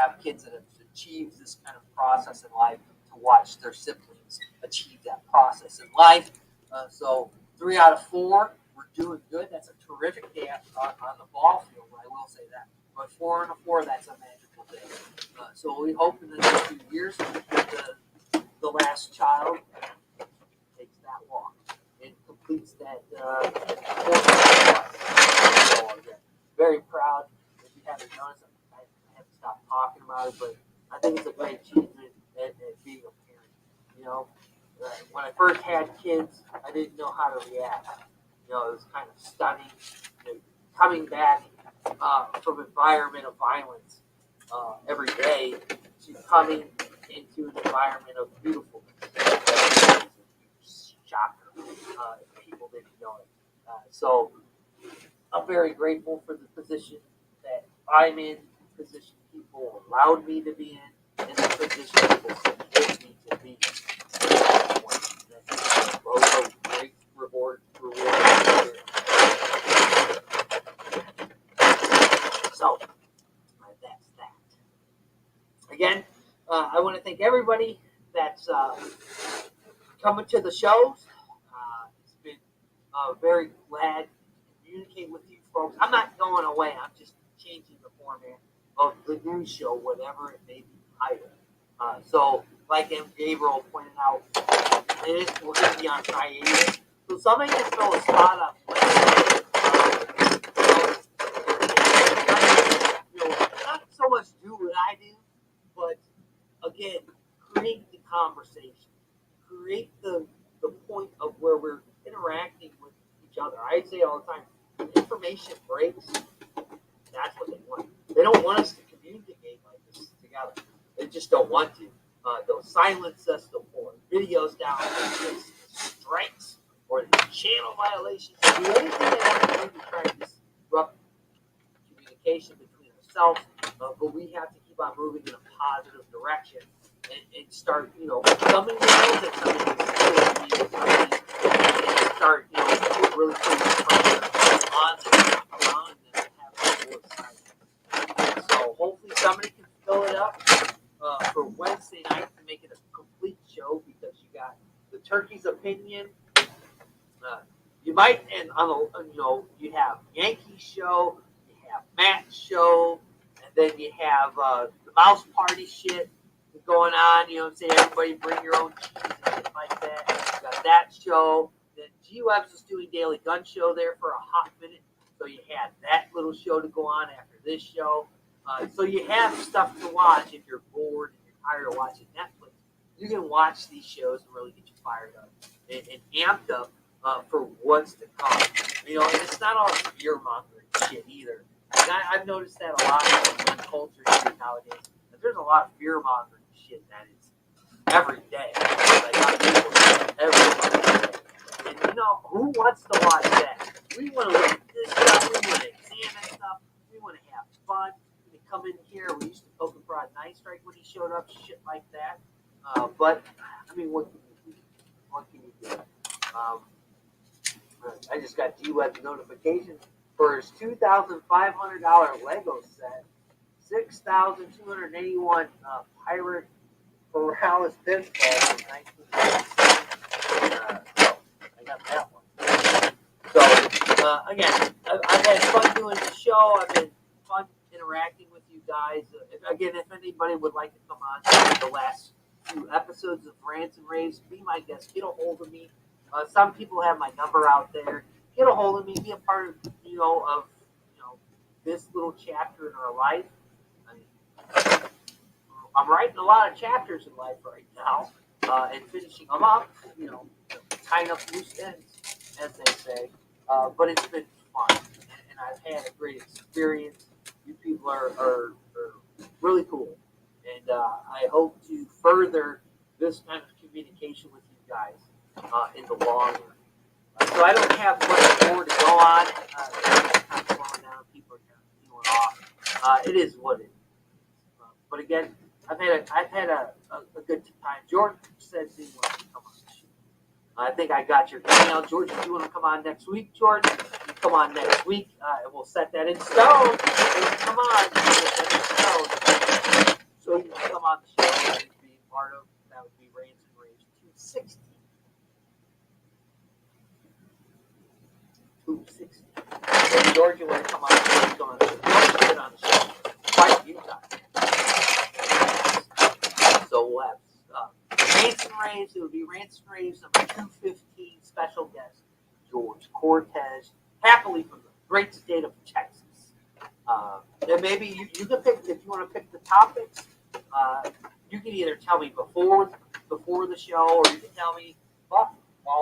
have kids that have achieved this kind of process in life to watch their siblings achieve that process in life. So 3 out of 4, we're doing good. That's a terrific day on the ball field, I will say that. But 4 and a 4, that's a magical day. So we hope in the next few years that the last child takes that walk and completes that so again, very proud. If you haven't noticed, I haven't stopped talking about it, but I think it's a great achievement at being a parent. You know, when I first had kids, I didn't know how to react. You know, it was kind of stunning. You know, coming back from an environment of violence every day to coming into an environment of beautifulness. Shocker. People didn't know it. So I'm very grateful for the position that I'm in, the position people allowed me to be in, and the position people support me to be in. That's a great reward. So that's that. Again, I want to thank everybody that's coming to the shows. It's been very glad to communicate with you folks. I'm not going away. I'm just changing the format of the news show, whatever it may be titled. So, like M. Gabriel pointed out, we're going to be on hiatus. So somebody can fill a spot up. Not so much do what I do, but again, create the conversation. Create the point of where we're interacting with each other. I say all the time, information breaks. That's what they want. They don't want us to communicate like this together. They just don't want to. They'll silence us. They'll pull videos down. They'll strikes or channel violations. Do anything they want to do to try to disrupt communication between ourselves. But we have to keep on moving in a positive direction. And start, coming to know that somebody and start, really putting pressure on them, allowing them to have their voice. So hopefully somebody can fill it up for Wednesday night to make it a complete show because you got the turkey's opinion. You might, and you have Yankees show, you have Matt's show, and then you have the mouse party shit going on, say everybody bring your own cheese and shit like that. You got that show. Then G-Webs was doing Daily Gun Show there for a hot minute. So you had that little show to go on after this show. So you have stuff to watch if you're bored and you're tired of watching Netflix. You can watch these shows and really get you fired up and amped up for what's to come. And it's not all fear-mongering shit either. And I've noticed that a lot in culture here nowadays. There's a lot of fear-mongering shit that is every day. Like every day. And who wants to watch that? We want to look at this stuff. We want to examine stuff. We want to have fun. We come in here. We used to poke and prod Night Strike when he showed up, shit like that. But I mean, what can you do? What can you do? I just got G-Web's notification for his $2,500 Lego set. 6,281 pirate Perilous Pitfall from 1996. I got that one. So, again, I've had fun doing the show. I've been fun interacting with you guys. If anybody would like to come on the last 2 episodes of Rants and Raves, be my guest. Get a hold of me. Some people have my number out there. Get a hold of me. Be a part of, this little chapter in our life. I'm writing a lot of chapters in life right now and finishing them up, tying up loose ends, as they say. But it's been fun, and I've had a great experience. You people are really cool, and I hope to further this kind of communication with you guys in the long run. So I don't have much more to go on. Kind of slowing down. People are kind of feeling off. It is what it is. But again, I've had a good time. George says he wants to come on the show. I think I got your email, George. If you want to come on next week, George, you come on next week, and we'll set that in stone. Come on, set that in stone. part of. That would be Rants and Raves 260. 260. So George, you want to come on the show? Get on the show quite a few times. So we'll have Rants and Raves. It would be Rants and Raves number 215. Special guest George Cortez, happily from the great state of Texas. And maybe you can pick, if you want to pick the topics. You can either tell me before the show, or you can tell me while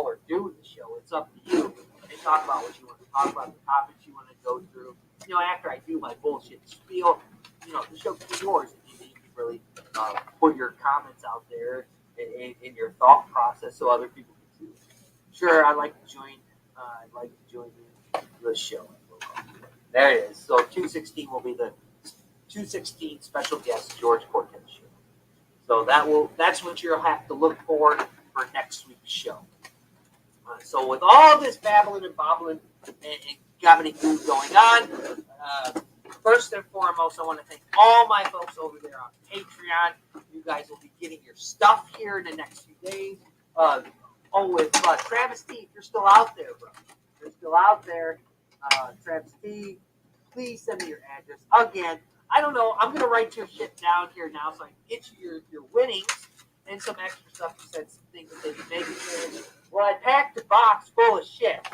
we're doing the show. It's up to you. And talk about what you want to talk about, the topics you want to go through. After I do my bullshit spiel, the show can be yours. And you can really put your comments out there in your thought process so other people can see it. Sure, I'd like to join the show. There it is. So 216 will be the 216 special guest George Cortez show. So that's what you'll have to look for next week's show. So with all this babbling and bobbling and gobbledygook going on, first and foremost, I want to thank all my folks over there on Patreon. You guys will be getting your stuff here in the next few days. With Travis T, if you're still out there, bro. If you're still out there, Travis T, please send me your address. Again, I don't know. I'm going to write your shit down here now so I can get you your winnings and some extra stuff. You said some things that you maybe did. Well, I packed a box full of shit,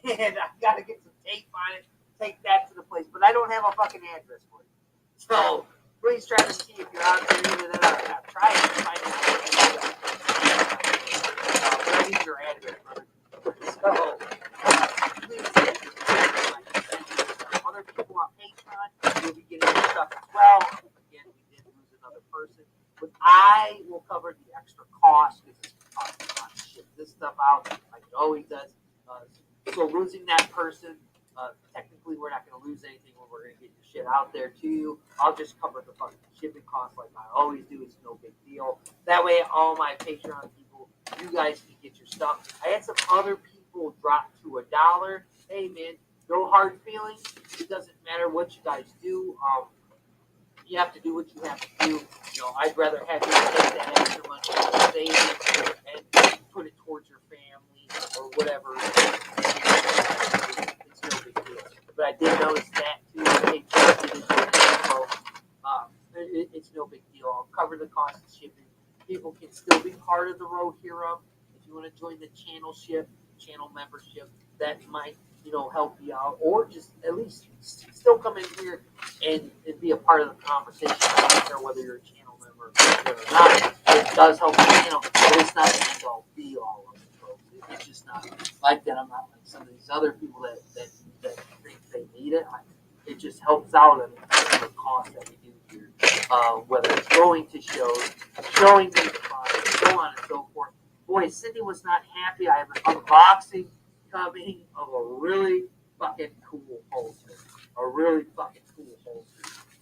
and I got to get some tape on it, take that to the place. But I don't have a fucking address for you. So please, Travis T, if you're out there, either that or try to find out. But I need your address, brother. So please, other people on Patreon will be getting their stuff as well. Again, we did lose another person, but I will cover the extra cost because it's costing a lot to ship this stuff out, like it always does. So losing that person, technically we're not going to lose anything when we're going to get your shit out there to you. I'll just cover the fucking shipping costs like I always do. It's no big deal. That way, all my Patreon people, you guys can get your stuff. I had some other people drop to $1. Hey man, no hard feelings. It doesn't matter what you guys do. You have to do what you have to do. I'd rather have you take that extra money and save it and put it towards your family or whatever. It's no big deal. But I did notice that too. It's no big deal. I'll cover the cost of shipping. People can still be part of the Road Hero. If you want to join the channel membership, that might help you out, or just at least still come in here and be a part of the conversation. I don't care whether you're a channel member or not. It does help the channel, but it's not the end all be all of it, folks. It's just not like that. I'm not like some of these other people that think they need it. It just helps out at the cost that we do here, whether it's going to shows, showing me the product, so on and so forth. Boy, Cindy was not happy. I have an unboxing coming of a really fucking cool holster.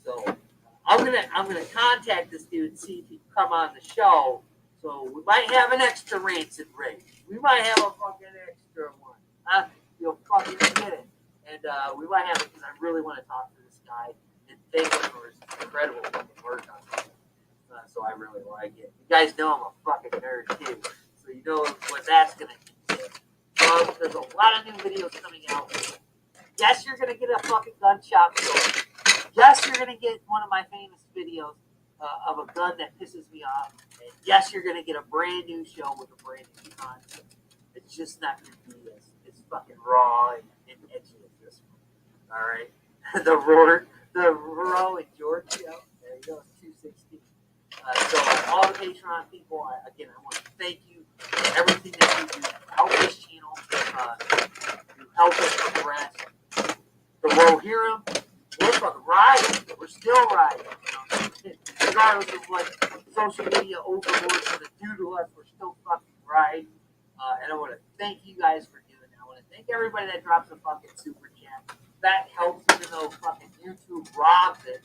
So I'm gonna contact this dude and see if he can come on the show. So we might have an extra Rants and Raves. We might have a fucking extra one. You'll fucking get it. And we might have it because I really want to talk to this guy and thank him for his incredible fucking work on it. So I really like it. You guys know I'm a fucking nerd too. So you know what that's gonna do. There's a lot of new videos coming out. Yes, you're going to get a fucking gun shop story. Yes, you're going to get one of my famous videos of a gun that pisses me off. And yes, you're going to get a brand new show with a brand new concept. It's just not going to be as fucking raw and edgy as this one. All right? the Roe and George show. There you go. It's 260. So all the Patreon people, I want to thank you for everything that you do to help this channel, to help us progress. The Road Hero, we're fucking riding. We're still riding. Regardless of what social media overlords want to do to us, we're still fucking riding. And I want to thank you guys for doing that. I want to thank everybody that drops a fucking super chat. That helps, even though fucking YouTube robs it.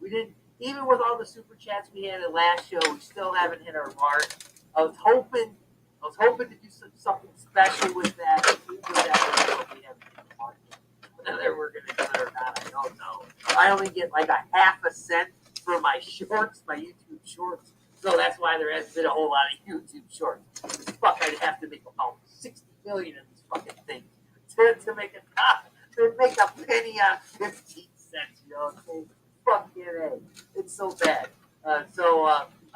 We didn't. Even with all the super chats we had at last show, we still haven't hit our mark. I was hoping to do something special with that. We haven't hit the mark yet. Whether we're gonna do it or not, I don't know. I only get like a half a cent for my shorts, my YouTube shorts. So that's why there hasn't been a whole lot of YouTube shorts. Fuck, I'd have to make about 60 million of these fucking things to make a penny on 15 cents. You know, fucking A. It's so bad.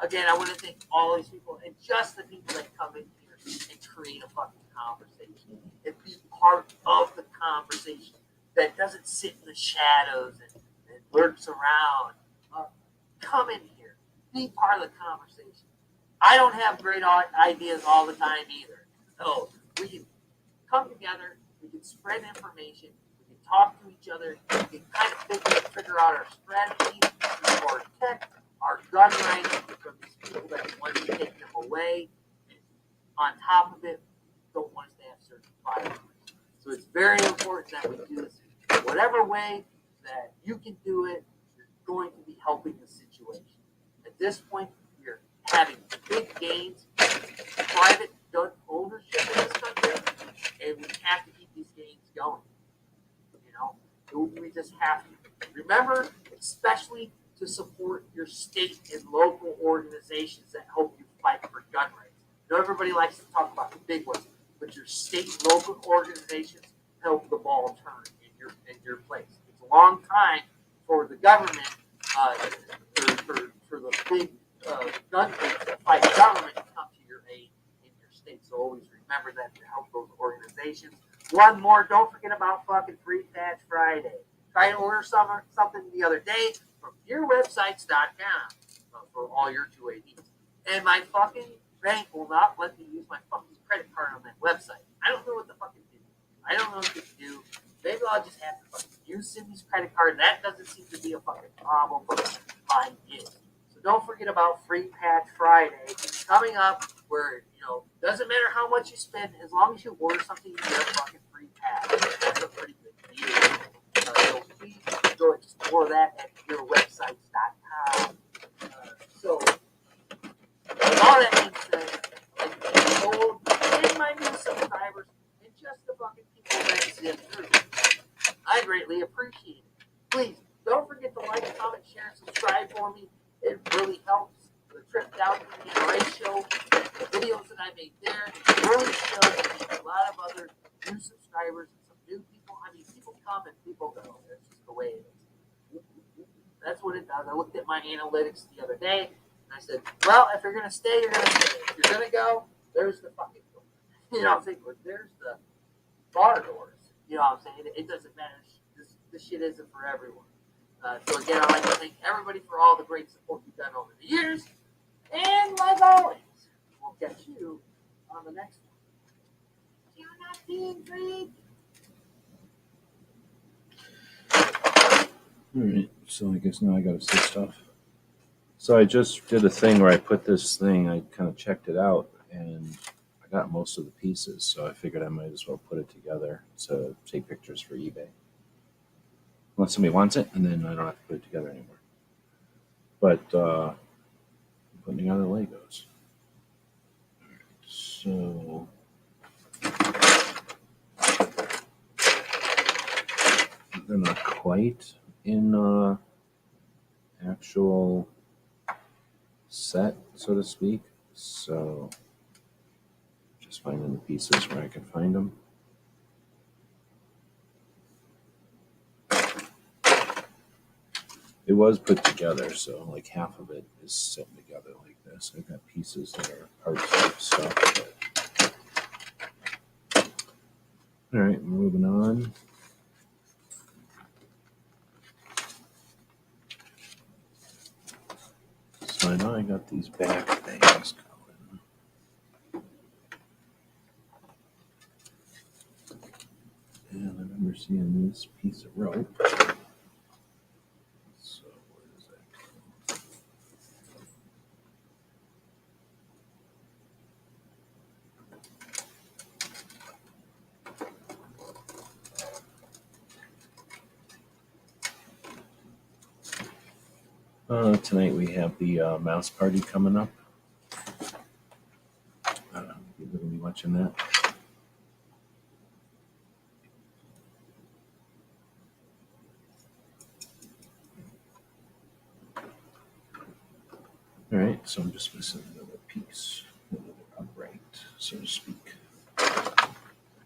Again, I want to thank all these people and just the people that come in here and create a fucking conversation and be part of the conversation that doesn't sit in the shadows and lurks around. Come in here, be part of the conversation. I don't have great ideas all the time either. So we can come together, we can spread information, we can talk to each other, we can kind of figure out our strategies to protect our gun rights from these people that want to take them away. And on top of it, don't want us to have certain violence. So it's very important that we do this in whatever way that you can do it. You're going to be helping the situation. At this point, we're having big gains in private gun ownership in this country, and we have to keep these gains going. You know, we just have to. Remember, especially to support your state and local organizations that help you fight for gun rights. You know, everybody likes to talk about the big ones, but your state and local organizations help the ball turn in your place. It's a long time for the government, for the big gun groups that fight government to come to your aid in your state. So always remember that to help those organizations. One more, don't forget about fucking Free Patch Friday. Try to order something the other day from yourwebsites.com for all your 2A needs. And my fucking bank will not let me use my fucking credit card on that website. I don't know what the fucking do. I don't know what to do. Maybe I'll just have to fucking use Cindy's credit card. That doesn't seem to be a fucking problem, but mine is. So don't forget about Free Patch Friday coming up, where, you know, doesn't matter how much you spend, as long as you order something, you get a fucking free patch. That's a pretty good deal. So please go explore that at yourwebsites.com. So, with all that being said, like the old and my new subscribers and just the fucking people that sit through, I greatly appreciate it. Please don't forget to like, comment, share, and subscribe for me. It really helps. The trip down to the NRA show, the videos that I made there, really shows a lot of other new subscribers and some new people. I mean, people come and people go. That's just the way it is. That's what it does. I looked at my analytics the other day, and I said, well, if you're going to stay, you're going to stay. If you're going to go, there's the fucking door. You know what I'm saying? There's the bar doors. You know what I'm saying? It doesn't matter. This shit isn't for everyone. So again, I'd like to thank everybody for all the great support you've done over the years. And like always, we'll catch you on the next one. You're not being great. Alright, so I guess now I gotta say stuff. So I just did a thing where I put this thing, I kind of checked it out, and I got most of the pieces, so I figured I might as well put it together to take pictures for eBay. Unless somebody wants it, and then I don't have to put it together anymore. But I'm putting together Legos. So they're not quite in actual set, so to speak. So just finding the pieces where I can find them. It was put together, so like half of it is sitting together like this. I've got pieces that are parts of stuff. All right, moving on. So I know I got these back things going. And I remember seeing this piece of rope. So where does that go? Tonight we have the mouse party coming up. You're going to be watching that. All right, so I'm just missing another piece, another upright, so to speak.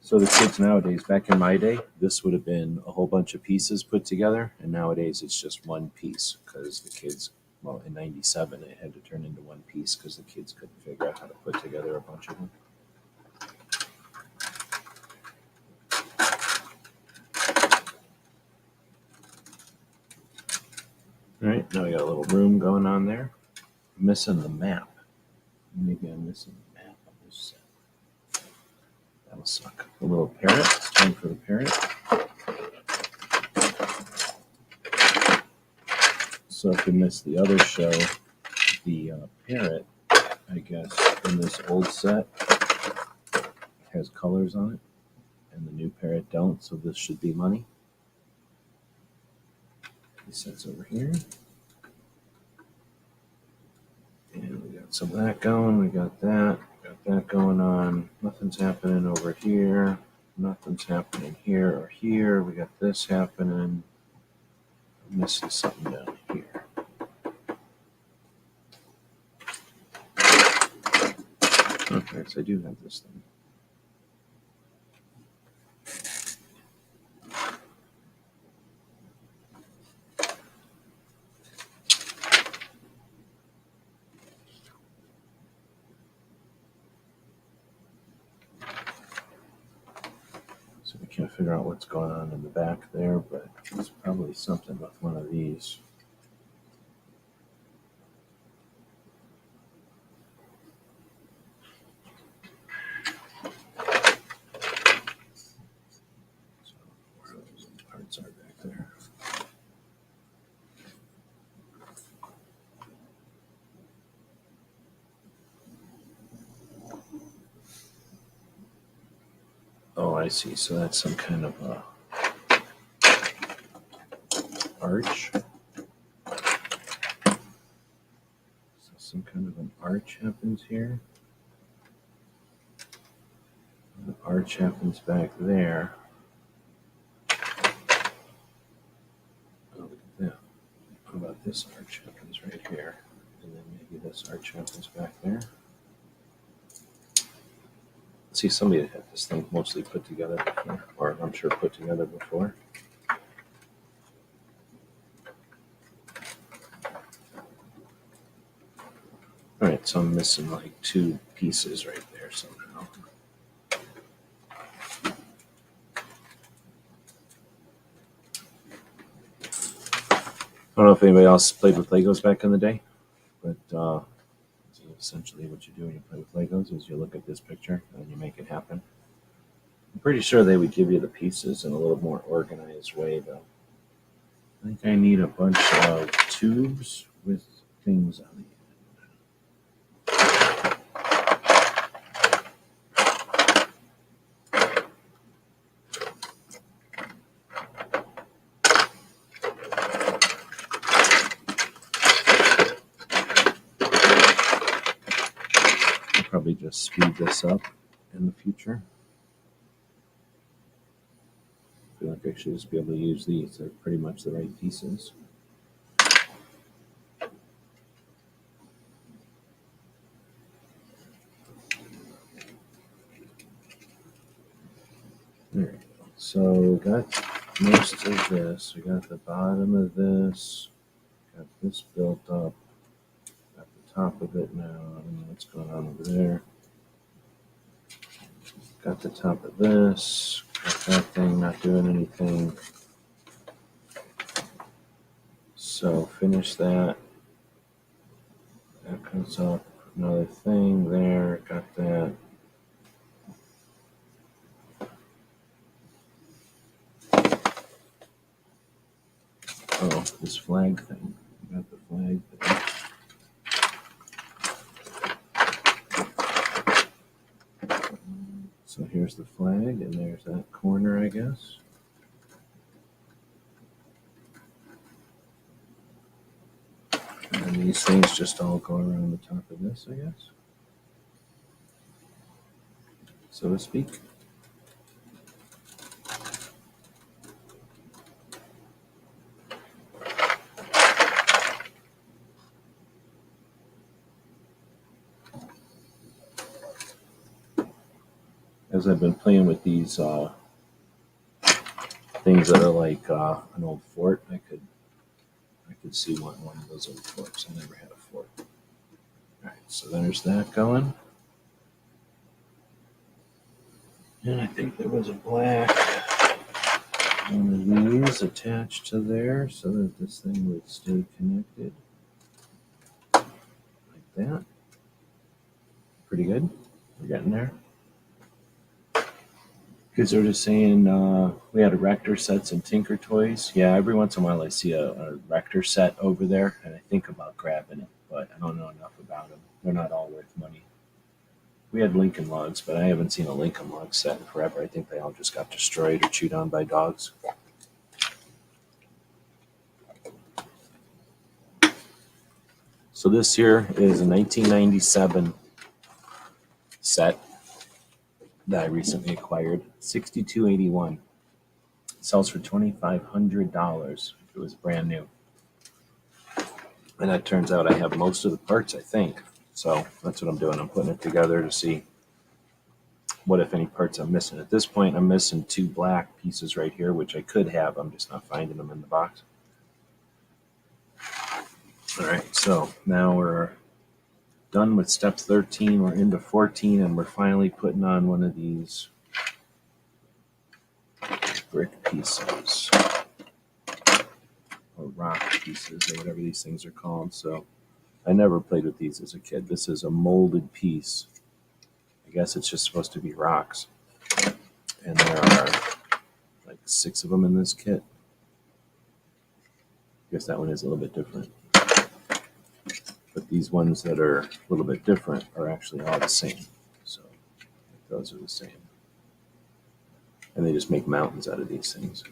So the kids nowadays, back in my day, this would have been a whole bunch of pieces put together, and nowadays it's just one piece because the kids, well, in '97 it had to turn into one piece because the kids couldn't figure out how to put together a bunch of them. All right, now we got a little room going on there. I'm missing the map. Maybe I'm missing the map on this set. That'll suck. A little parrot. It's time for the parrot. So if you missed the other show, the parrot, I guess, in this old set has colors on it, and the new parrot don't, so this should be money. These sets over here. And we got some of that going, we got that going on. Nothing's happening over here. Nothing's happening here or here. We got this happening. I'm missing something down here. Okay, so I do have this thing. So we can't figure out what's going on in the back there, but it's probably something with one of these. So where those parts are back there. Oh, I see. So that's some kind of a arch. So some kind of an arch happens here. And the arch happens back there. Oh, look at that. What about this arch happens right here? And then maybe this arch happens back there. See, somebody had this thing mostly put together before, or I'm sure put together before. All right, so I'm missing like two pieces right there somehow. I don't know if anybody else played with Legos back in the day, but essentially what you do when you play with Legos is you look at this picture and you make it happen. I'm pretty sure they would give you the pieces in a little more organized way, though. I think I need a bunch of tubes with things on the end. I'll probably just speed this up in the future. I feel like I should just be able to use these. They're pretty much the right pieces. There we go. So we got most of this. We got the bottom of this. Got this built up. Got the top of it now. I don't know what's going on over there. Got the top of this. Got that thing not doing anything. So finish that. That comes up. Another thing there. Got that. Oh, this flag thing. Got the flag thing. So here's the flag, and there's that corner, I guess. And then these things just all go around the top of this, I guess, so to speak. as I've been playing with these things that are like an old fort, I could see one of those old forts. I never had a fort. All right, so there's that going. And I think there was a black one of these attached to there so that this thing would stay connected. Like that. Pretty good. We're getting there. Kids are just saying we had erector sets and Tinker Toys. Yeah, every once in a while I see a erector set over there, and I think about grabbing it, but I don't know enough about them. They're not all worth money. We had Lincoln Logs, but I haven't seen a Lincoln Log set in forever. I think they all just got destroyed or chewed on by dogs. So this here is a 1997 set that I recently acquired, $62.81. Sells for $2,500 if it was brand new. And it turns out I have most of the parts, I think. So that's what I'm doing. I'm putting it together to see what, if any, parts I'm missing. At this point, I'm missing 2 black pieces right here, which I could have. I'm just not finding them in the box. All right, so now we're done with step 13. We're into 14, and we're finally putting on one of these brick pieces. Or rock pieces, or whatever these things are called. So I never played with these as a kid. This is a molded piece. I guess it's just supposed to be rocks. And there are like 6 of them in this kit. I guess that one is a little bit different. But these ones that are a little bit different are actually all the same. So those are the same. And they just make mountains out of these things.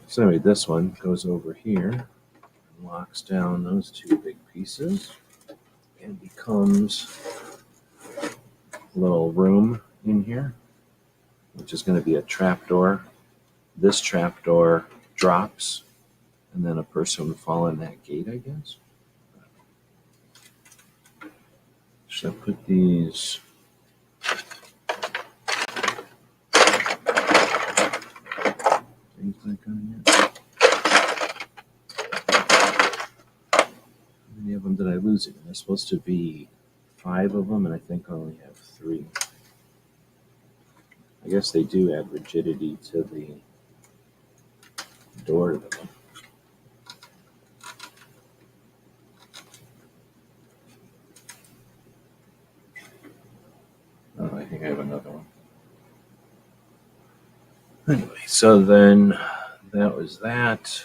So anyway, this one goes over here and locks down those 2 big pieces and becomes a little room in here, which is going to be a trapdoor. This trapdoor drops, and then a person would fall in that gate, I guess. Should I put these? Things back on yet? How many of them did I lose again? There's supposed to be 5 of them, and I think I only have 3. I guess they do add rigidity to the door to them. Oh, I think I have another one. Anyway, so then that was that.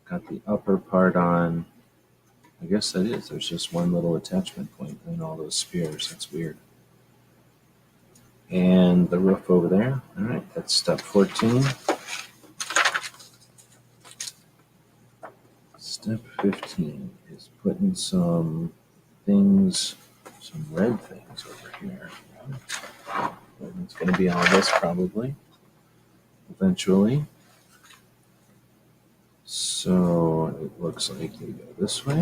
Got the upper part on. I guess that is. There's just one little attachment point in all those spears. That's weird. And the roof over there. All right, that's step 14. Step 15 is putting some things, some red things over here. It's going to be all this probably, eventually. So it looks like we go this way.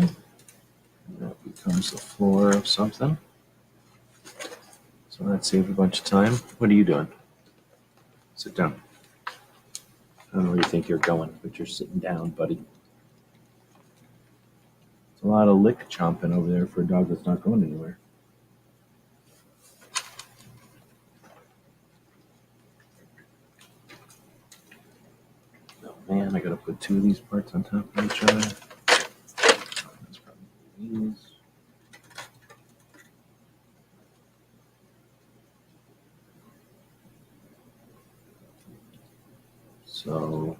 And that becomes the floor of something. So that saved a bunch of time. What are you doing? Sit down. I don't know where you think you're going, but you're sitting down, buddy. It's a lot of lick chomping over there for a dog that's not going anywhere. Oh man, I gotta put 2 of these parts on top of each other. That's probably these. So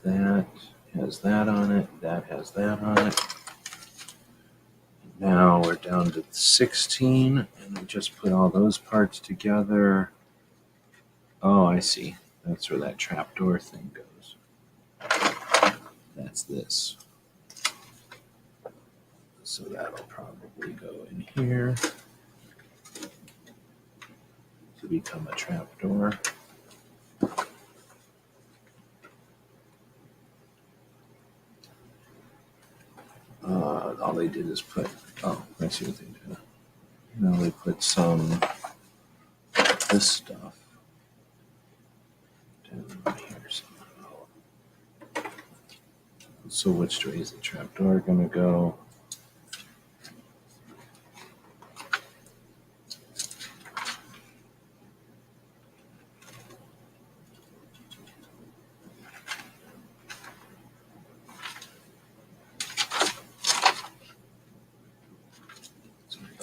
that has that on it, that has that on it. Now we're down to 16, and I just put all those parts together. Oh, I see. That's where that trapdoor thing goes. That's this. So that'll probably go in here to become a trapdoor. All they did is put, oh, I see what they did. Now we put some this stuff down here somehow. So which way is the trapdoor gonna go?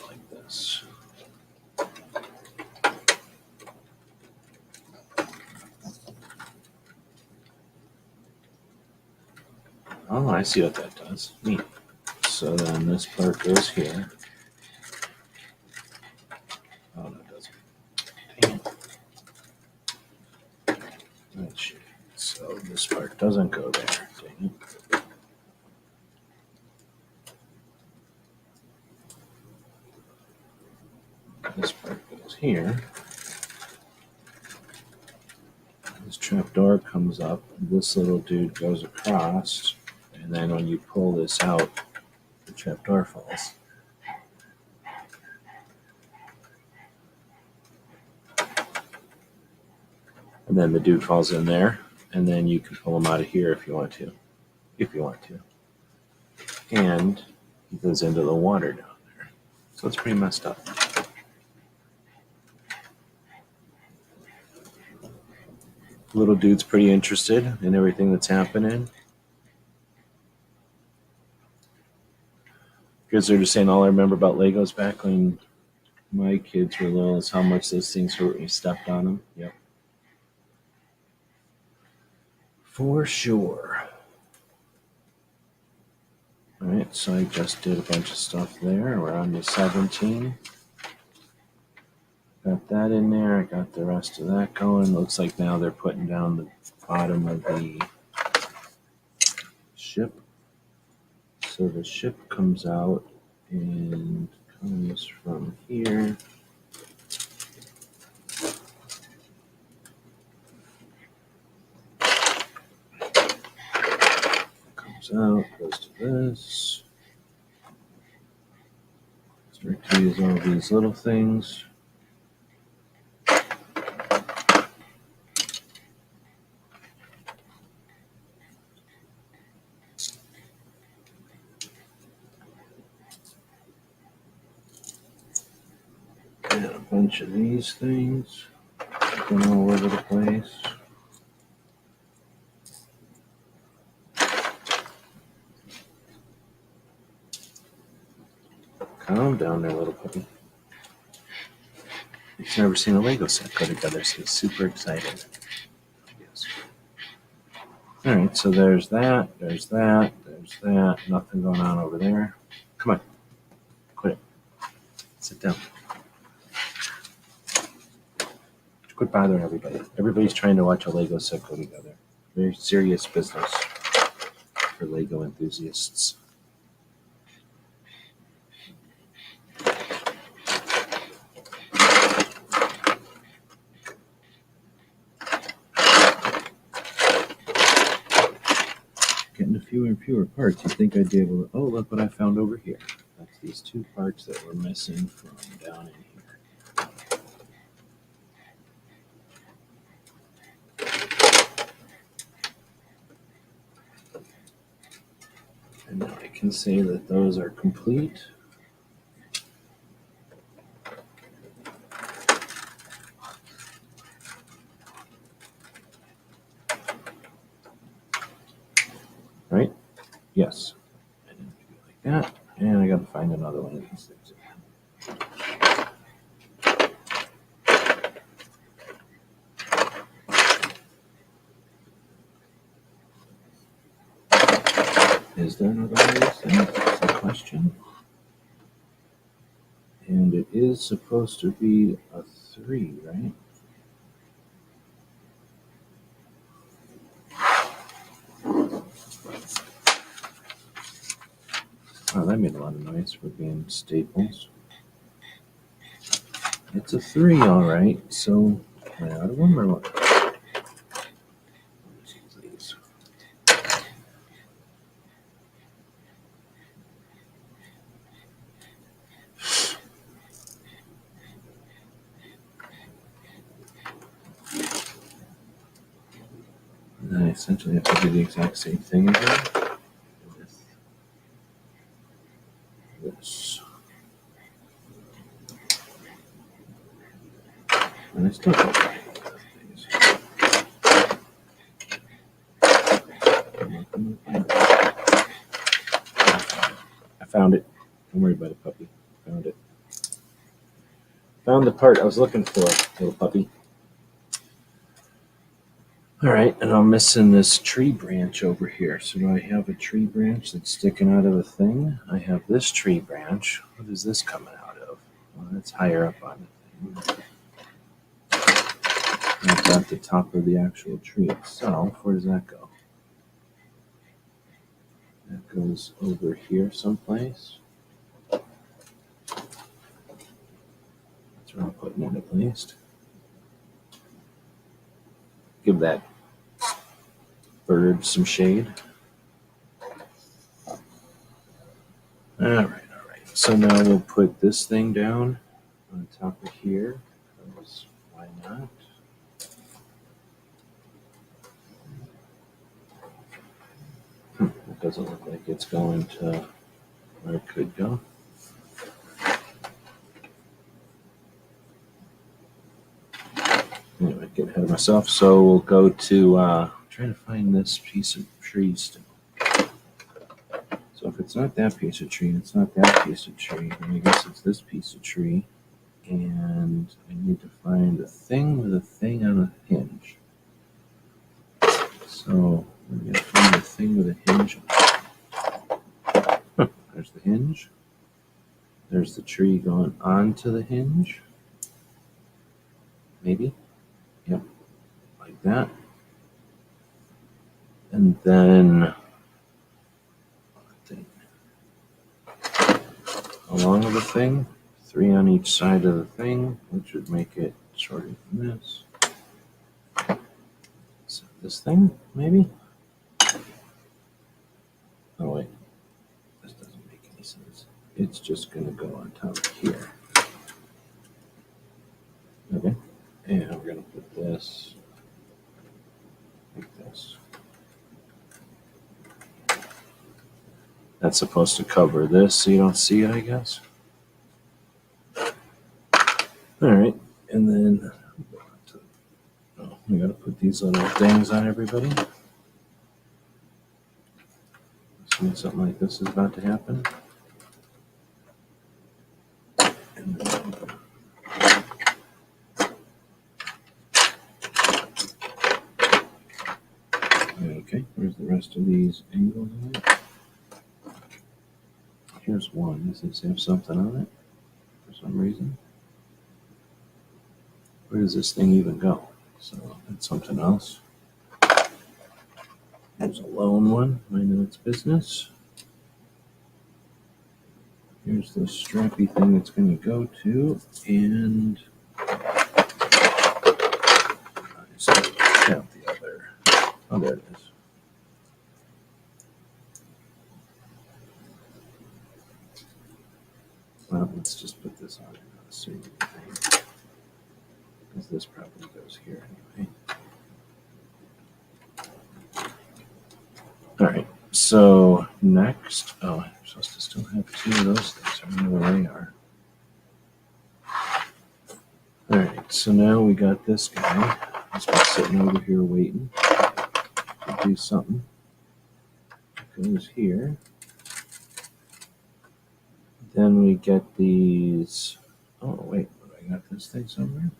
Like this. Oh, I see what that does. Neat. So then this part goes here. Oh, no, it doesn't. Dang it. That shit. So this part doesn't go there. Dang it. This part goes here. This trapdoor comes up. This little dude goes across. And then when you pull this out, the trapdoor falls. And then the dude falls in there. And then you can pull him out of here if you want to. If you want to. And he goes into the water down there. So it's pretty messed up. Little dude's pretty interested in everything that's happening. Kids are just saying all I remember about Legos back when my kids were little is how much those things hurt when you stepped on them. Yep. For sure. All right, so I just did a bunch of stuff there. We're on to 17. Got that in there. I got the rest of that going. Looks like now they're putting down the bottom of the ship. So the ship comes out and comes from here. Comes out, goes to this. Start to use all these little things. And a bunch of these things going all over the place. Calm down there, little puppy. He's never seen a Lego set go together, so he's super excited. Yes. Alright, so there's that, there's that, there's that. Nothing going on over there. Come on. Quit it. Sit down. Quit bothering everybody. Everybody's trying to watch a Lego set go together. Very serious business for Lego enthusiasts. Getting fewer and fewer parts. You'd think I'd be able to. Oh, look what I found over here. That's these two parts that were missing from down in here. And now I can say that those are complete. Right? Yes. And like that. And I gotta find another one of these things. Is there another one of these things? That's the question. And it is supposed to be a 3, right? Oh, that made a lot of noise for being staples. It's a 3, all right. So, am I out of them or what? Please. essentially have to do the exact same thing again with this. And I still don't like things. I found it. Don't worry about it, puppy. Found it. Found the part I was looking for, little puppy. All right, and I'm missing this tree branch over here. So do I have a tree branch that's sticking out of the thing? I have this tree branch. What is this coming out of? Well, that's higher up on the thing. I've got the top of the actual tree itself. Where does that go? That goes over here someplace. That's where I'm putting it at least. Give that bird some shade. All right. So now we'll put this thing down on top of here. Because why not? It doesn't look like it's going to where it could go. Anyway, getting ahead of myself. So we'll go to trying to find this piece of tree still. So if it's not that piece of tree, it's not that piece of tree, then I guess it's this piece of tree. And I need to find a thing with a thing on a hinge. So I'm going to find a thing with a hinge. There's the hinge. There's the tree going onto the hinge. Maybe. Yep. Like that. And then along with the thing, 3 on each side of the thing, which would make it shorter than this. So this thing, maybe? Oh wait, this doesn't make any sense. It's just gonna go on top of here. Okay, and we're gonna put this like this. That's supposed to cover this so you don't see it, I guess. All right, and then we gotta put these little things on everybody. Assuming something like this is about to happen. And then, okay, where's the rest of these angles on it? Here's one. Does this have something on it for some reason? Where does this thing even go? So that's something else. There's a lone one. I know its business. Here's the strappy thing it's going to go to, and I just count the other. Oh, there it is. Well, let's just put this on and not assume anything, because this probably goes here anyway. All right, so next, oh, I'm supposed to still have 2 of those things. I don't know where they are. All right, so now we got this guy. He's been sitting over here waiting to do something. Goes here. Then we get these. Oh, wait, I got this thing somewhere?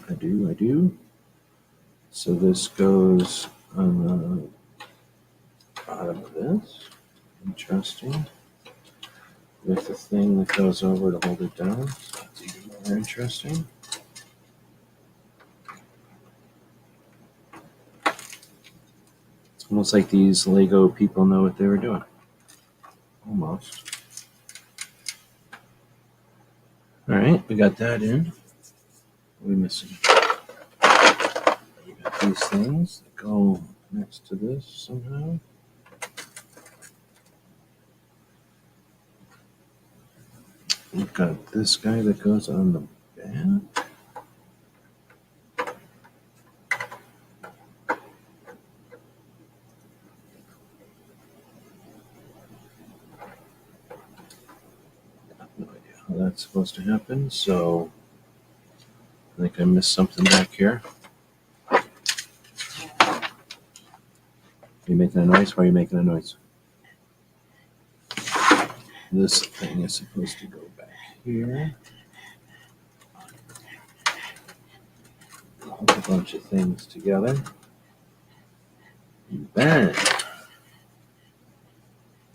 I do. So this goes on the bottom of this. Interesting. With the thing that goes over to hold it down. So that's even more interesting. It's almost like these Lego people know what they were doing. Almost. All right, we got that in. What are we missing? We got these things that go next to this somehow. We've got this guy that goes on the back. that's supposed to happen. So I think I missed something back here. Are you making a noise? Why are you making a noise? This thing is supposed to go back here. Hook a bunch of things together. And then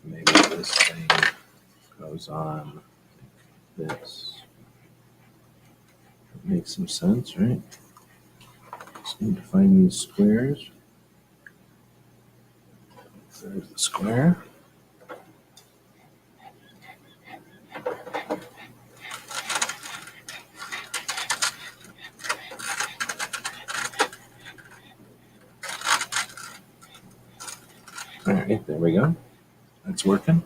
maybe this thing goes on like this. That makes some sense, right? Just need to find these squares. There's the square. All right, there we go. That's working.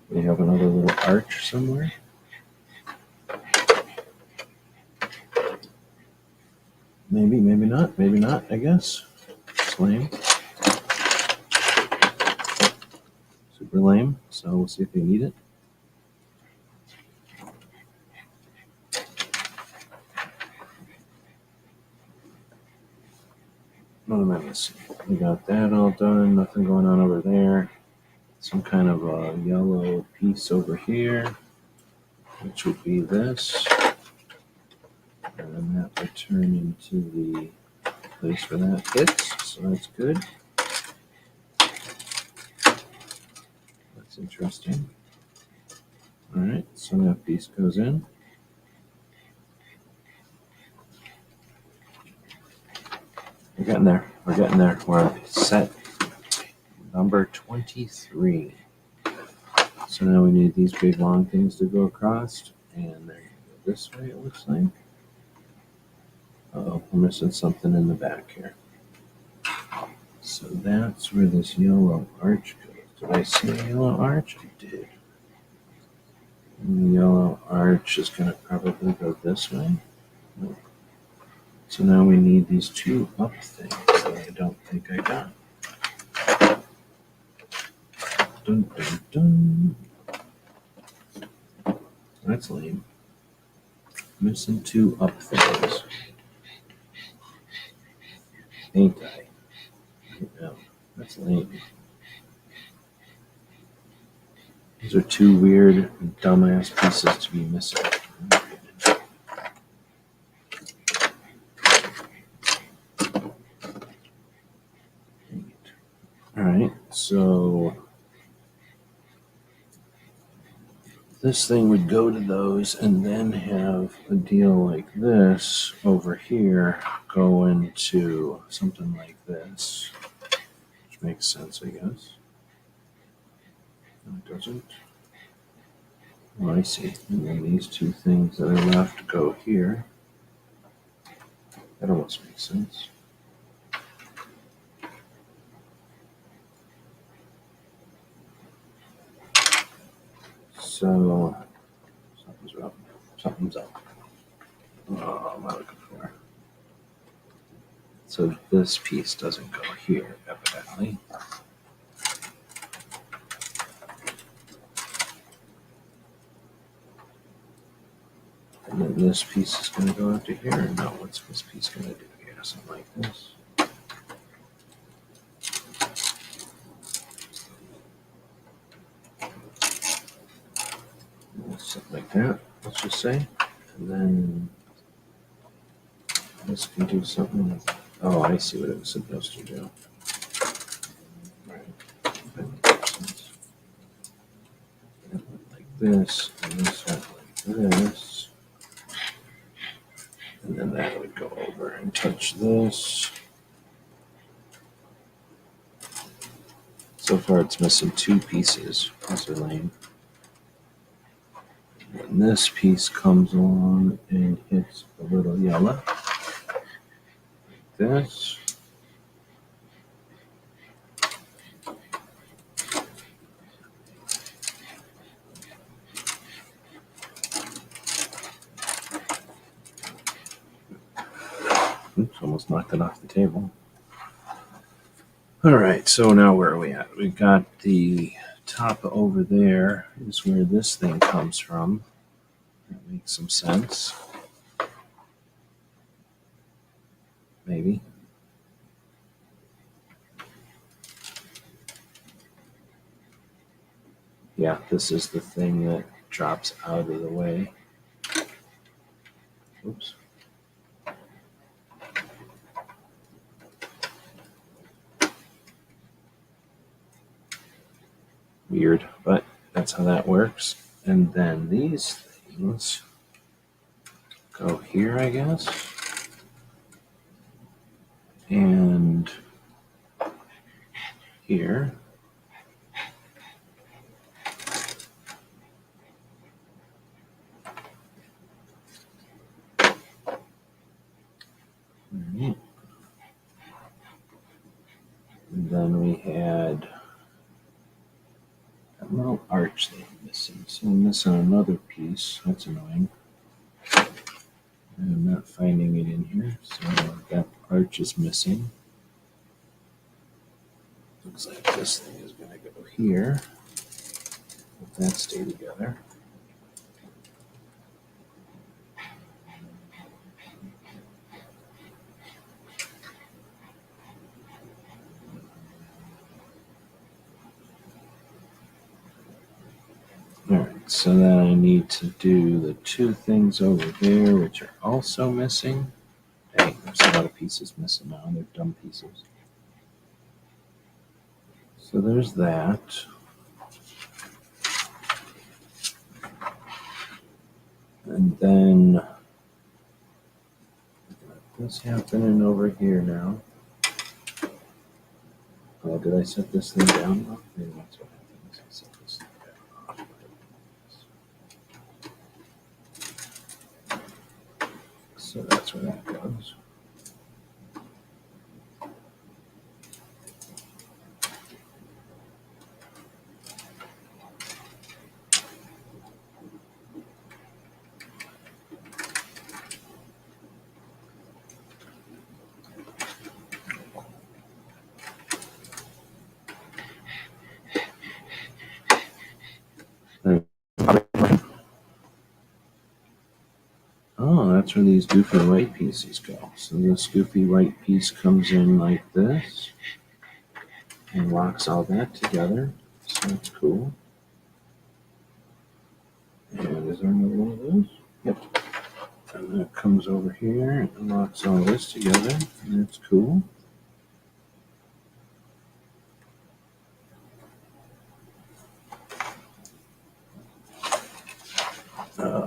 We have another little arch somewhere. Maybe, maybe not, I guess. It's lame. Super lame. So we'll see if we need it. What am I missing? We got that all done. Nothing going on over there. Some kind of a yellow piece over here, which would be this. And then that would turn into the place where that hits. So that's good. That's interesting. All right, so that piece goes in. We're getting there. We're getting there. We're set number 23. So now we need these big long things to go across, and they're going to go this way, it looks like. Uh-oh, we're missing something in the back here. So that's where this yellow arch goes. Did I see a yellow arch? I did. And the yellow arch is going to probably go this way. Nope. So now we need these two up things that I don't think I got. Dun, dun, dun. That's lame. Missing two up things. Ain't I? No, that's lame. These are two weird, dumbass pieces to be missing. Alright, so this thing would go to those and then have a deal like this over here go into something like this, which makes sense, I guess. No, it doesn't. Oh, I see. And then these two things that are left go here. That almost makes sense. So something's up. Something's up. Oh, am I looking for? So this piece doesn't go here, evidently. And then this piece is going to go into here. No, what's this piece going to do here? Something like this. Something like that, let's just say. And then this can do something like, oh, I see what it was supposed to do. Right. That makes sense. It went like this, and this went like this. And then that would go over and touch this. So far it's missing two pieces. These are lame. And this piece comes along and hits a little yellow. Like this. Oops, almost knocked it off the table. All right, so now where are we at? We got the top over there is where this thing comes from. That makes some sense. Maybe. Yeah, this is the thing that drops out of the way. Oops. Weird, but that's how that works. And then these things go here, I guess. And here. Alright. And then we had that little arch that I'm missing. So I'm missing another piece. That's annoying. And I'm not finding it in here. So that arch is missing. Looks like this thing is going to go here. Let that stay together. Alright, so then I need to do the two things over there, which are also missing. Dang, there's a lot of pieces missing now. They're dumb pieces. So there's that. And then this happening over here now. Oh, did I set this thing down? Oh, maybe that's what happens. I set this thing down. So that's where that goes. Oh, that's where these goofy white pieces go. So this goofy white piece comes in like this and locks all that together. So that's cool. And is there another one of those? Yep. And that comes over here and locks all this together. And that's cool.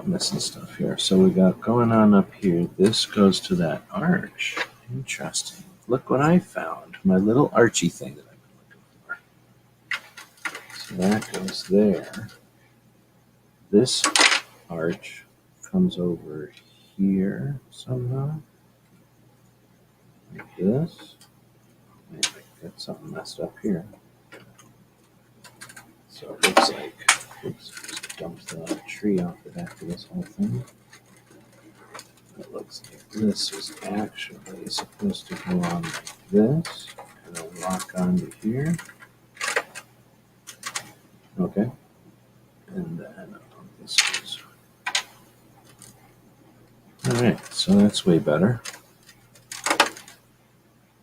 Missing stuff here. So we got going on up here. This goes to that arch. Interesting. Look what I found. My little archy thing that I've been looking for. So that goes there. This arch comes over here somehow. Like this. Maybe I got something messed up here. So it looks like, oops, just dumped the tree off the back of this whole thing. It looks like this is actually supposed to go on like this, and then lock onto here. Okay. And then this goes. Alright, so that's way better.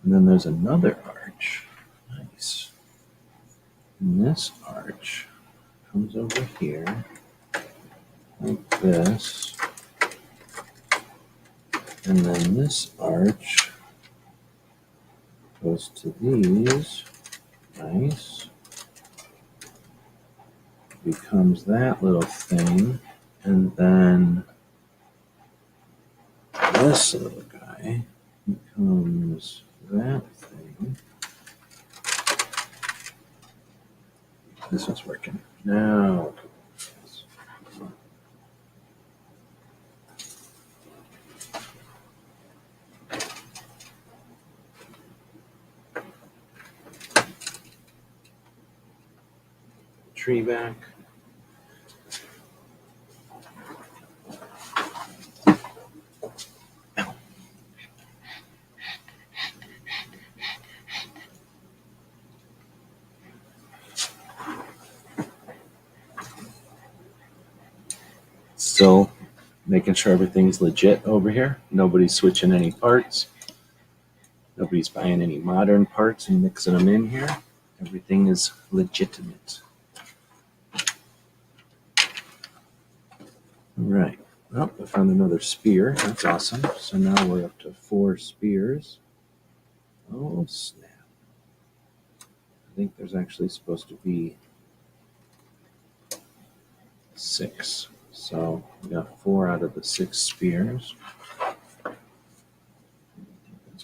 And then there's another arch. Nice. And this arch comes over here, like this. And then this arch goes to these. Nice. Becomes that little thing. And then this little guy becomes that thing. This one's working. Now, tree back. Still Making sure everything's legit over here. Nobody's switching any parts. Nobody's buying any modern parts and mixing them in here. Everything is legitimate. All right. Well, I found another spear. That's awesome. So now we're up to 4 spears. Oh, snap. I think there's actually supposed to be 6. So we got 4 out of the 6 spears. That's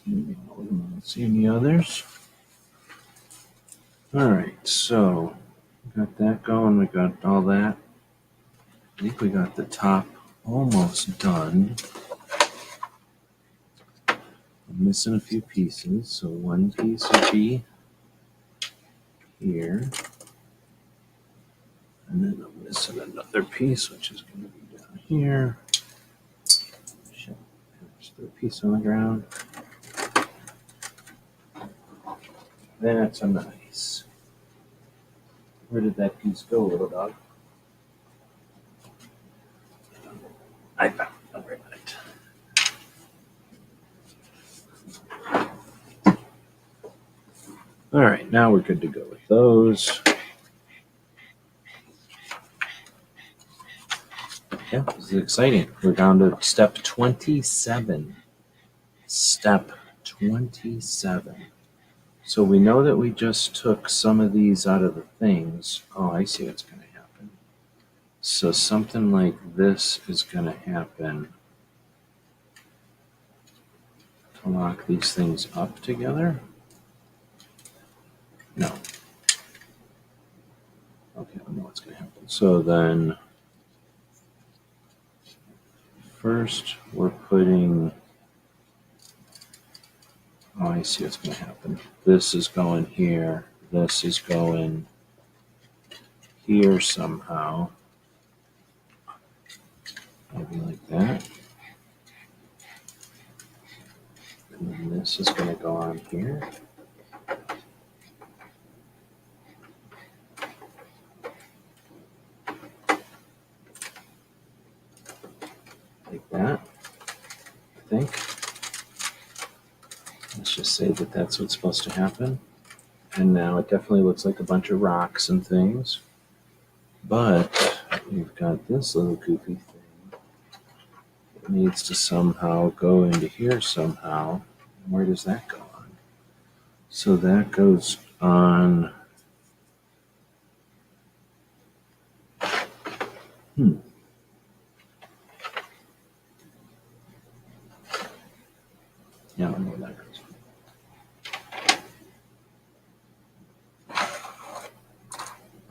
going to be all of them. Let's see any others. All right. So we got that going. We got all that. I think we got the top almost done. I'm missing a few pieces. So one piece would be here. And then I'm missing another piece, which is going to be down here. Shit. There's the piece on the ground. That's a nice. Where did that piece go, little dog? I found it. I'll bring it. All right, now we're good to go with those. Yeah, this is exciting. We're down to step 27. Step 27. So we know that we just took some of these out of the things. Oh, I see what's going to happen. So something like this is going to happen to lock these things up together. No. Okay, I know what's going to happen. So then first we're putting, oh, I see what's going to happen. This is going here. This is going here somehow. Maybe like that. And then this is going to go on here. Like that, I think. Let's just say that that's what's supposed to happen. And now it definitely looks like a bunch of rocks and things. But we've got this little goofy thing. It needs to somehow go into here somehow. Where does that go on? So that goes on. Yeah, I don't know where that goes.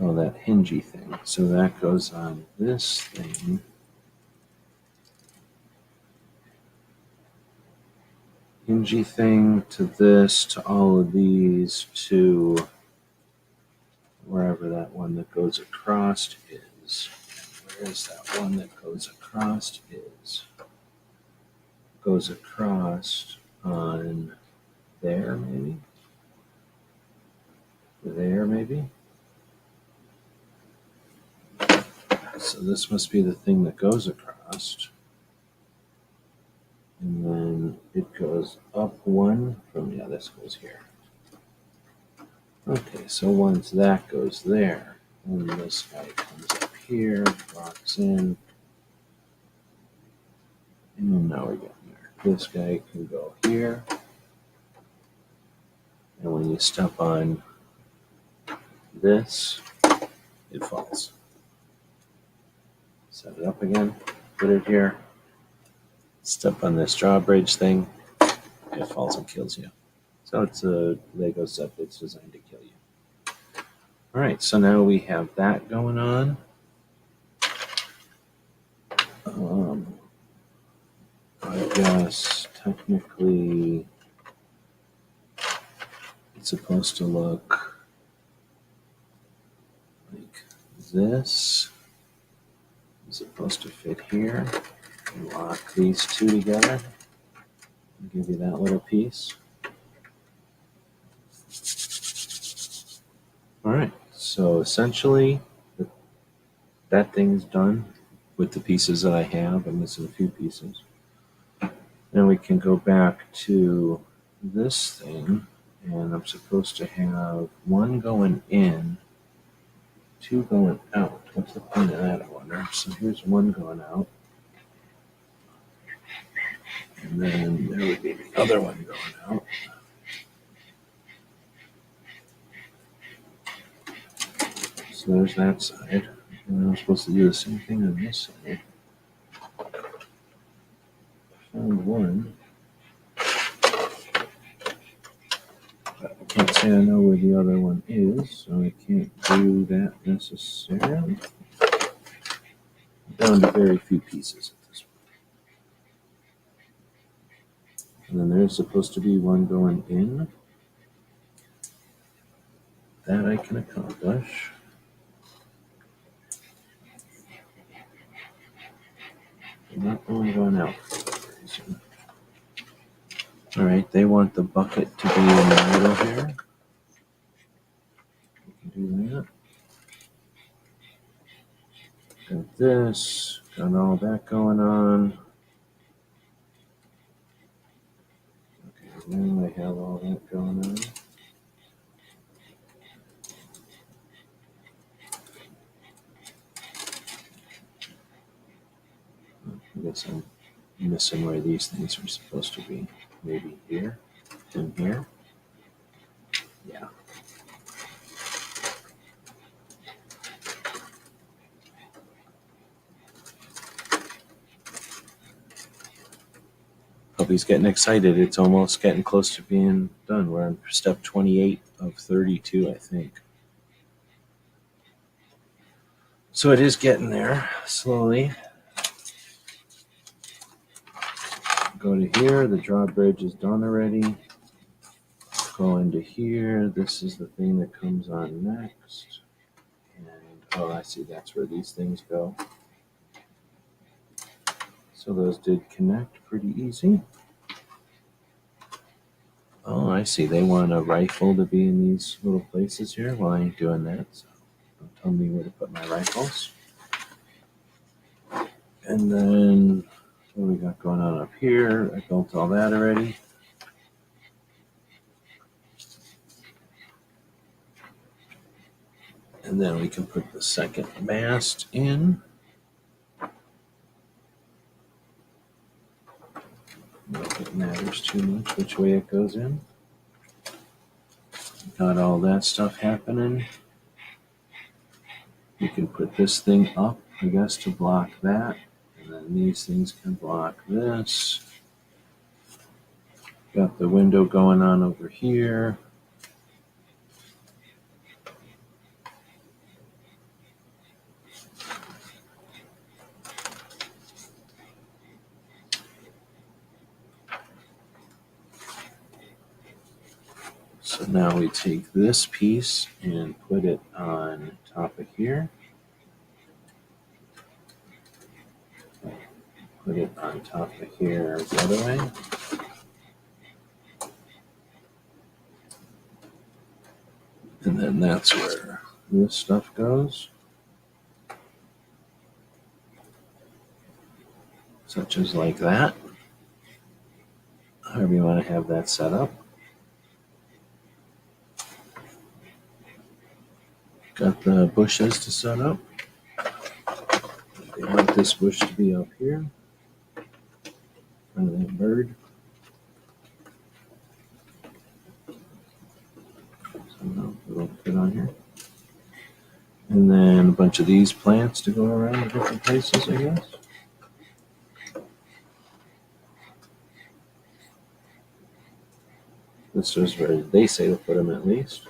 Oh, that hingy thing. So that goes on this thing. Hingy thing to this, to all of these, to wherever that one that goes across is. Where is that one that goes across is? Goes across on there, maybe? There, maybe? So this must be the thing that goes across. And then it goes up one from, yeah, this goes here. Okay, so once that goes there, and this guy comes up here, locks in, and now we're getting there. This guy can go here, and when you step on this, it falls. Set it up again, put it here, step on this drawbridge thing, it falls and kills you. So it's a Lego set that's designed to kill you. All right, so now we have that going on. I guess technically it's supposed to look like this. It's supposed to fit here. Lock these two together and give you that little piece. All right, so essentially that thing's done. with the pieces that I have. I'm missing a few pieces. Then we can go back to this thing, and I'm supposed to have one going in, two going out. What's the point of that, I wonder? So here's one going out. And then there would be the other one going out. So there's that side. And I'm supposed to do the same thing on this side. Found one. But I can't say I know where the other one is, so I can't do that necessarily. I'm down to very few pieces at this point. And then there's supposed to be one going in. That I can accomplish. Not only going out for some reason. All right, they want the bucket to be in the middle here. We can do that. Got this, got all that going on. Okay, now I have all that going on. I guess I'm missing where these things are supposed to be. Maybe here and here. Yeah. Puppy's getting excited. It's almost getting close to being done. We're on step 28 of 32, I think. So it is getting there slowly. Go to here. The drawbridge is done already. Go into here. This is the thing that comes on next. And oh, I see. That's where these things go. So those did connect pretty easy. Oh, I see. They want a rifle to be in these little places here. Well, I ain't doing that. So don't tell me where to put my rifles. And then what we got going on up here? I built all that already. And then we can put the second mast in. Not that it matters too much which way it goes in. Got all that stuff happening. You can put this thing up, I guess, to block that. And then these things can block this. Got the window going on over here. So now we take this piece and put it on top of here. Put it on top of here the other way. And then that's where this stuff goes. Such as like that. However you want to have that set up. Got the bushes to set up. They want this bush to be up here. In front of that bird. So we'll put on here. And then a bunch of these plants to go around in different places, I guess. This is where they say to put them at least.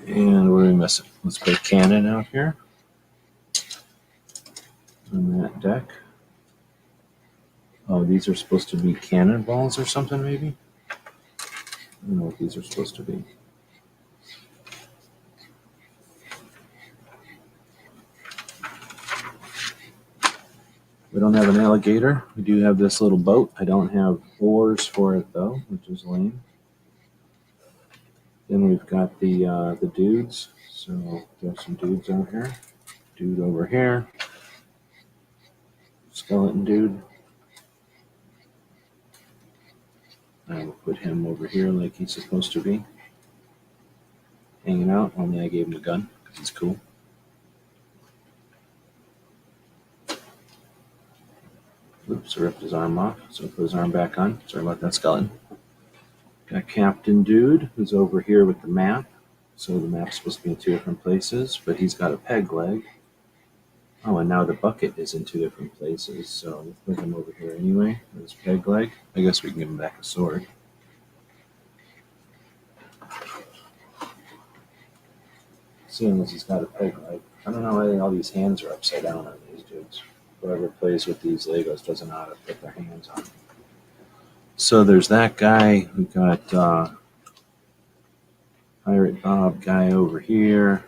And what are we missing? Let's put a cannon out here on that deck. Oh, these are supposed to be cannonballs or something, maybe? I don't know what these are supposed to be. We don't have an alligator. We do have this little boat. I don't have oars for it though, which is lame. Then we've got the dudes. So there's some dudes out here. Dude over here. Skeleton dude. I will put him over here like he's supposed to be. Hanging out, only I gave him a gun because he's cool. Oops, I ripped his arm off, so put his arm back on. Sorry about that, skeleton. Got Captain Dude, who's over here with the map. So the map's supposed to be in two different places, but he's got a peg leg. Oh, and now the bucket is in two different places, so let's put him over here anyway, with his peg leg. I guess we can give him back a sword. Seeing as he's got a peg leg. I don't know why all these hands are upside down on these dudes. Whoever plays with these Legos doesn't know how to put their hands on. So there's that guy. We got Pirate Bob guy over here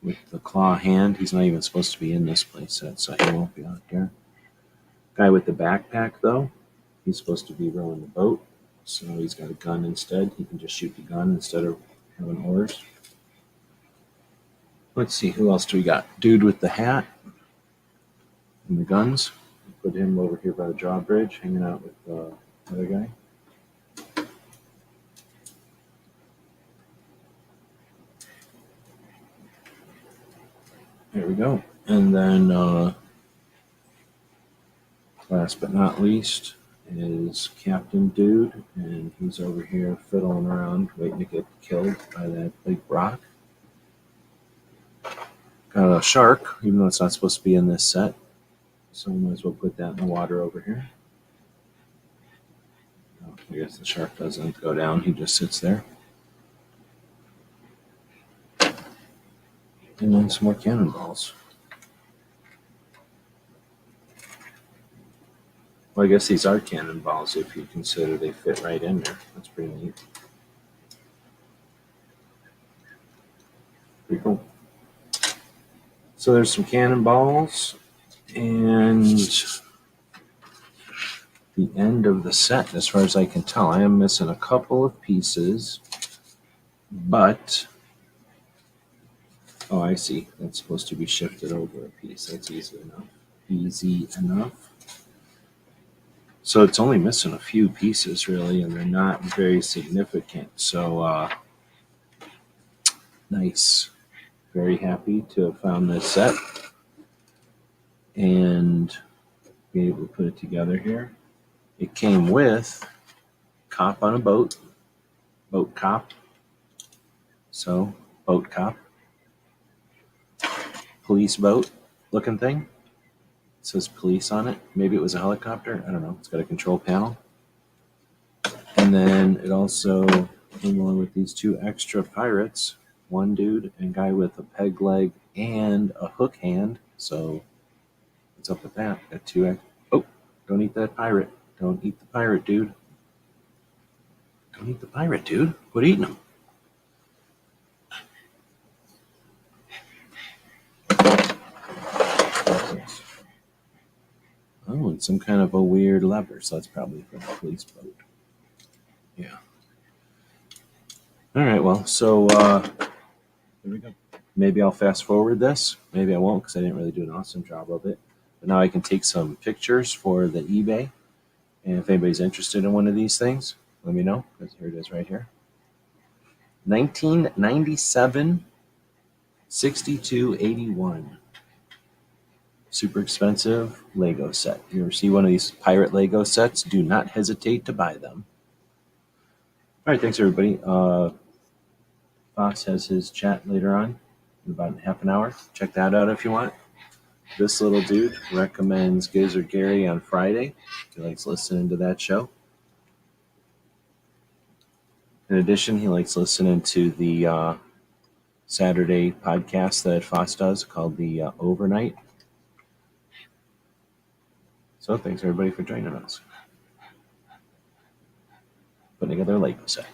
with the claw hand. He's not even supposed to be in this playset, so he won't be out there. Guy with the backpack, though, he's supposed to be rowing the boat, so he's got a gun instead. He can just shoot the gun instead of having oars. Let's see, who else do we got? Dude with the hat and the guns. Put him over here by the drawbridge, hanging out with the other guy. There we go. And then, last but not least, is Captain Dude, and he's over here fiddling around, waiting to get killed by that big rock. Got a shark, even though it's not supposed to be in this set, so we might as well put that in the water over here. Oh, I guess the shark doesn't go down, he just sits there. And then some more cannonballs. Well, I guess these are cannonballs if you consider they fit right in there. That's pretty neat. Pretty cool. So there's some cannonballs and the end of the set, as far as I can tell. I am missing a couple of pieces, but oh, I see. That's supposed to be shifted over a piece. That's easy enough. Easy enough. So it's only missing a few pieces, really, and they're not very significant. So nice. Very happy to have found this set and be able to put it together here. It came with Cop on a Boat, Boat Cop. So, Boat Cop. Police boat looking thing. It says police on it. Maybe it was a helicopter. I don't know. It's got a control panel. And then it also came along with these two extra pirates. One dude and guy with a peg leg and a hook hand. So, what's up with that? Got two. Oh, don't eat that pirate. Don't eat the pirate, dude. Don't eat the pirate, dude. Quit eating him. Oh, and some kind of a weird lever. So that's probably for the police boat. Yeah. All right, well, so there we go. Maybe I'll fast forward this. Maybe I won't because I didn't really do an awesome job of it. But now I can take some pictures for the eBay. And if anybody's interested in one of these things, let me know, because here it is right here. 1997, 6281. Super expensive Lego set. If you ever see one of these pirate Lego sets, do not hesitate to buy them. All right, thanks everybody. Fox has his chat later on in about half an hour. Check that out if you want. This little dude recommends Gizzard Gary on Friday. He likes listening to that show. In addition, he likes listening to the Saturday podcast that Fox does called the Overnight. So thanks everybody for joining us. Putting together a Lego set.